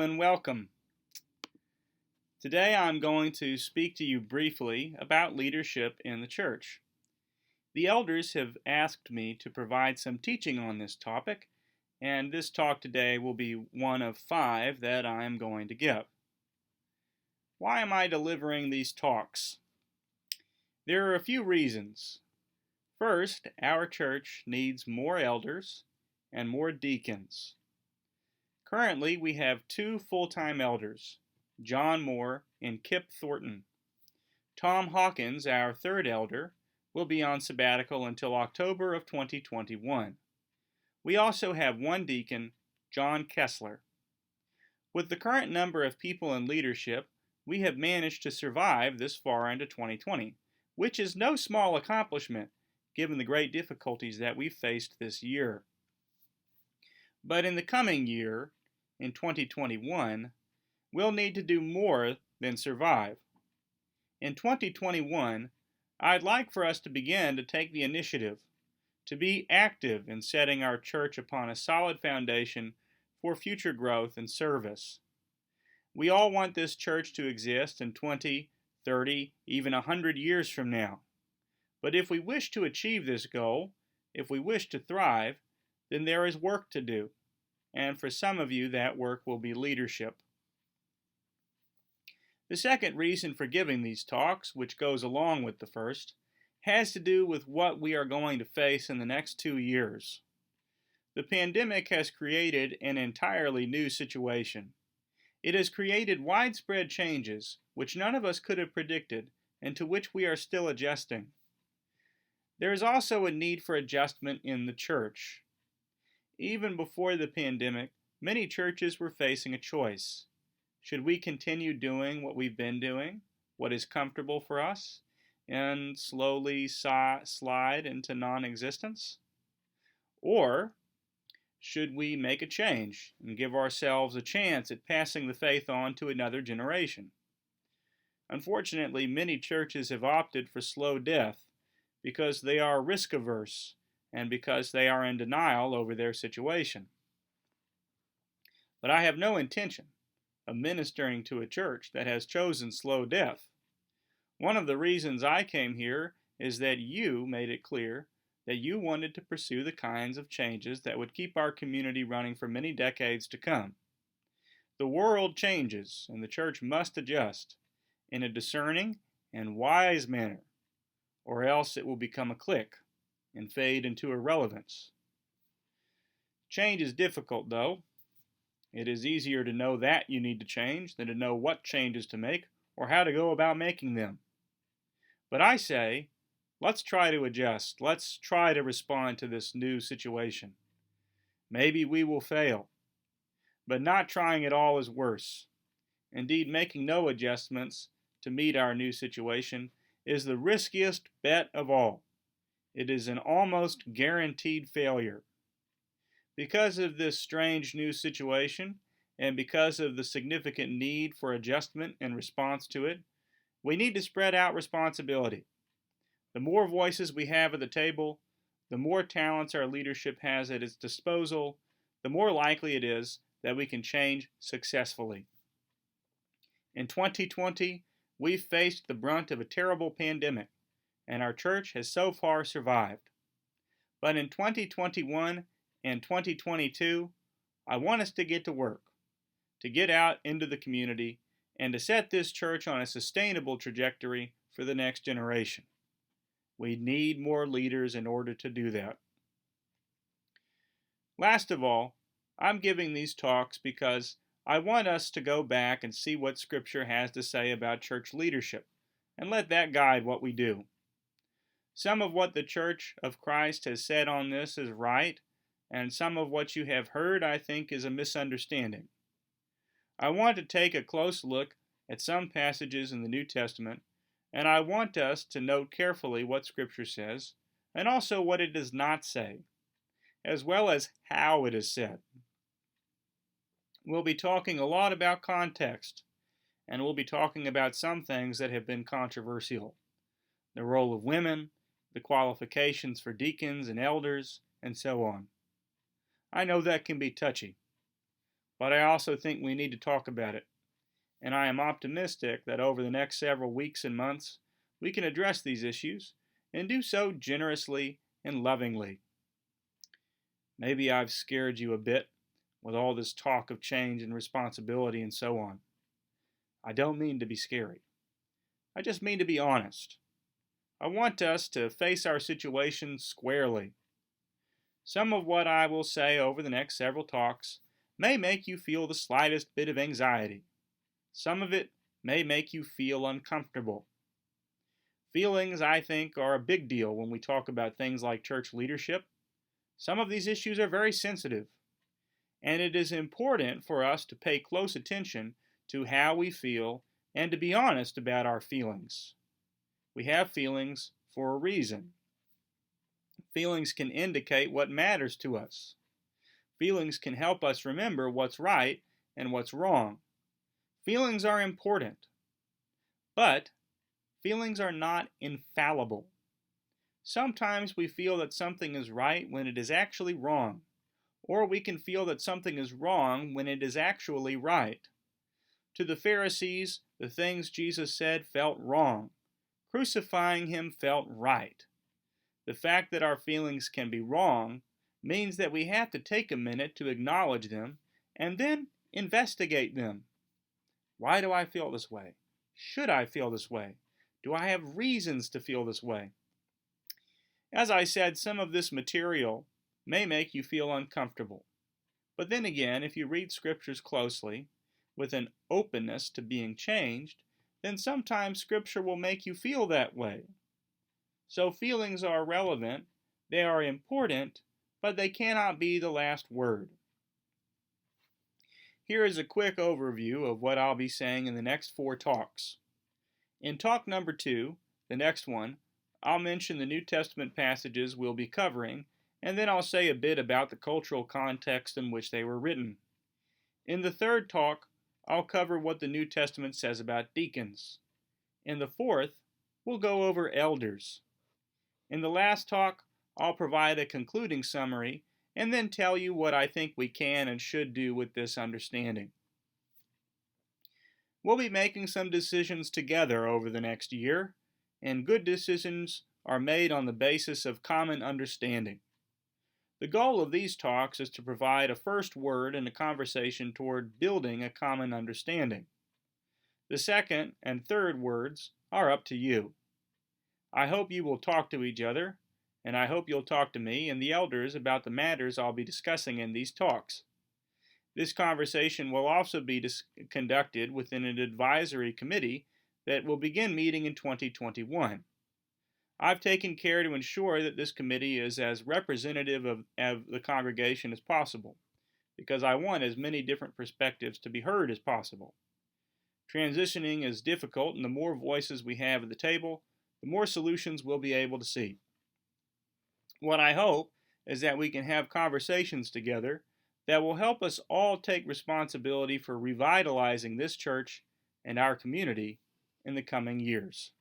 And welcome. Today I'm going to speak to you briefly about leadership in the church. The elders have asked me to provide some teaching on this topic, and this talk today will be one of 5 that I am going to give. Why am I delivering these talks? There are a few reasons. First, our church needs more elders and more deacons. Currently, we have 2 full-time elders, John Moore and Kip Thornton. Tom Hawkins, our 3rd elder, will be on sabbatical until October of 2021. We also have 1 deacon, John Kessler. With the current number of people in leadership, we have managed to survive this far into 2020, which is no small accomplishment given the great difficulties that we've faced this year. But in the coming year, in 2021, we'll need to do more than survive. In 2021, I'd like for us to begin to take the initiative, to be active in setting our church upon a solid foundation for future growth and service. We all want this church to exist in 20, 30, even 100 years from now. But if we wish to achieve this goal, if we wish to thrive, then there is work to do. And for some of you, that work will be leadership. The second reason for giving these talks, which goes along with the first, has to do with what we are going to face in the next 2 years. The pandemic has created an entirely new situation. It has created widespread changes which none of us could have predicted and to which we are still adjusting. There is also a need for adjustment in the church. Even before the pandemic, many churches were facing a choice. Should we continue doing what we've been doing, what is comfortable for us, and slowly slide into non-existence? Or should we make a change and give ourselves a chance at passing the faith on to another generation? Unfortunately, many churches have opted for slow death because they are risk-averse and because they are in denial over their situation. But I have no intention of ministering to a church that has chosen slow death. One of the reasons I came here is that you made it clear that you wanted to pursue the kinds of changes that would keep our community running for many decades to come. The world changes, and the church must adjust in a discerning and wise manner, or else it will become a clique and fade into irrelevance. Change is difficult, though. It is easier to know that you need to change than to know what changes to make or how to go about making them. But I say, let's try to adjust. Let's try to respond to this new situation. Maybe we will fail, but not trying at all is worse. Indeed, making no adjustments to meet our new situation is the riskiest bet of all. It is an almost guaranteed failure. Because of this strange new situation, and because of the significant need for adjustment in response to it, we need to spread out responsibility. The more voices we have at the table, the more talents our leadership has at its disposal, the more likely it is that we can change successfully. In 2020, we've faced the brunt of a terrible pandemic, and our church has so far survived. But in 2021 and 2022, I want us to get to work, to get out into the community, and to set this church on a sustainable trajectory for the next generation. We need more leaders in order to do that. Last of all, I'm giving these talks because I want us to go back and see what Scripture has to say about church leadership, and let that guide what we do. Some of what the Church of Christ has said on this is right, and some of what you have heard, I think, is a misunderstanding. I want to take a close look at some passages in the New Testament, and I want us to note carefully what Scripture says, and also what it does not say, as well as how it is said. We'll be talking a lot about context, and we'll be talking about some things that have been controversial. The role of women, the qualifications for deacons and elders, and so on. I know that can be touchy, but I also think we need to talk about it, and I am optimistic that over the next several weeks and months, we can address these issues and do so generously and lovingly. Maybe I've scared you a bit with all this talk of change and responsibility and so on. I don't mean to be scary. I just mean to be honest. I want us to face our situation squarely. Some of what I will say over the next several talks may make you feel the slightest bit of anxiety. Some of it may make you feel uncomfortable. Feelings, I think, are a big deal when we talk about things like church leadership. Some of these issues are very sensitive, and it is important for us to pay close attention to how we feel and to be honest about our feelings. We have feelings for a reason. Feelings can indicate what matters to us. Feelings can help us remember what's right and what's wrong. Feelings are important, but feelings are not infallible. Sometimes we feel that something is right when it is actually wrong, or we can feel that something is wrong when it is actually right. To the Pharisees, the things Jesus said felt wrong. Crucifying him felt right. The fact that our feelings can be wrong means that we have to take a minute to acknowledge them and then investigate them. Why do I feel this way? Should I feel this way? Do I have reasons to feel this way? As I said, some of this material may make you feel uncomfortable. But then again, if you read scriptures closely, with an openness to being changed, then sometimes Scripture will make you feel that way. So feelings are relevant, they are important, but they cannot be the last word. Here is a quick overview of what I'll be saying in the next 4 talks. In talk number 2, the next one, I'll mention the New Testament passages we'll be covering, and then I'll say a bit about the cultural context in which they were written. In the 3rd talk, I'll cover what the New Testament says about deacons. In the 4th, we'll go over elders. In the last talk, I'll provide a concluding summary and then tell you what I think we can and should do with this understanding. We'll be making some decisions together over the next year, and good decisions are made on the basis of common understanding. The goal of these talks is to provide a first word in a conversation toward building a common understanding. The second and third words are up to you. I hope you will talk to each other, and I hope you'll talk to me and the elders about the matters I'll be discussing in these talks. This conversation will also be conducted within an advisory committee that will begin meeting in 2021. I've taken care to ensure that this committee is as representative of the congregation as possible, because I want as many different perspectives to be heard as possible. Transitioning is difficult, and the more voices we have at the table, the more solutions we'll be able to see. What I hope is that we can have conversations together that will help us all take responsibility for revitalizing this church and our community in the coming years.